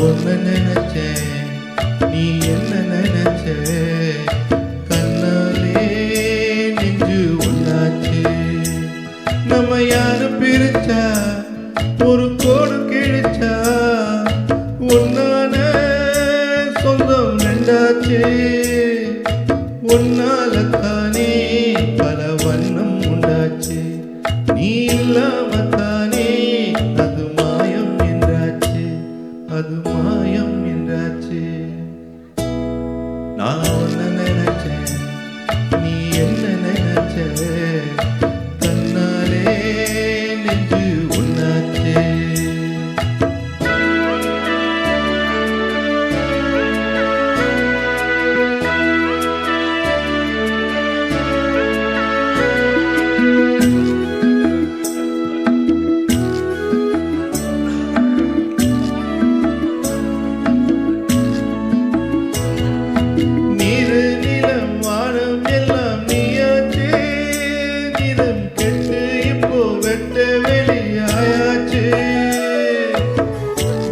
ஒன்னு நினைச்சேன், நீ என்ன நினைச்ச? கண்ணாலே நெஞ்சு ஒன்னாச்சு. நம்ம யாரும் பிரிச்சா ஒரு கோடு கிழிச்சா ஒன்னான சொந்தம் ரெண்டாச்சு. ஒன்னால தானே பல வண்ணம் உண்டாச்சு. நீ இல்லாம தானே அது மாயம் என்றாச்சு, அது மாயம் என்றாச்சு. நான் ஒன்ன நினைச்சேன், நீ என்ன நினைச்ச? கண்ணாலே நெஞ்சு ஒன்னாச்சு.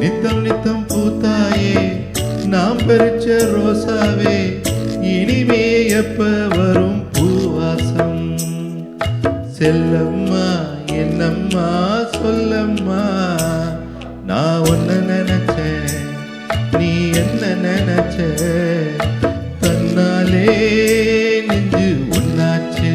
நித்தம் நித்தம் பூத்தாயே நாம் பறிச்ச ரோசாவே, இனிமே எப்ப வரும் பூவாசம்? செல்லம்மா என்னம்மா சொல்லம்மா, நான் ஒன்ன நினைச்சேன், நீ என்ன நினைச்ச? தன்னாலே நெஞ்சு ஒன்னாச்சு.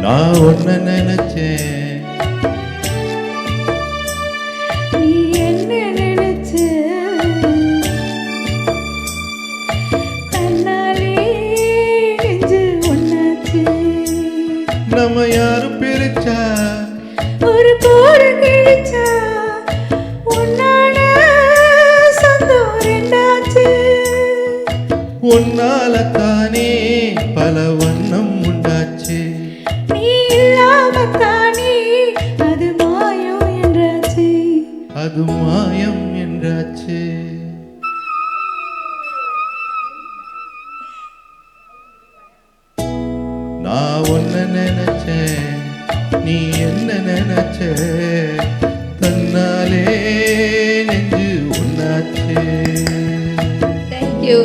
நான் ஒன்ன நினைச்சேன், நீ என்ன நினைச்ச? தன்னாலே நெஞ்சு ஒன்னாச்சு. நம்ம யாரும் பிரிச்சா ஒரு கோடு கிழிச்சா ஒன்னான சொந்தம் ரெண்டாச்சு. ஒன்னால தானே பல வண்ணம் உண்டாச்சு. நீ இல்லாம தானே அது மாயம் என்றாச்சு, அது மாயம் என்றாச்சு. நான் ஒன்ன நினைச்சேன், நீ என்ன நினைச்ச? தன்னாலே நெஞ்சு ஒன்னாச்சு. Thank you.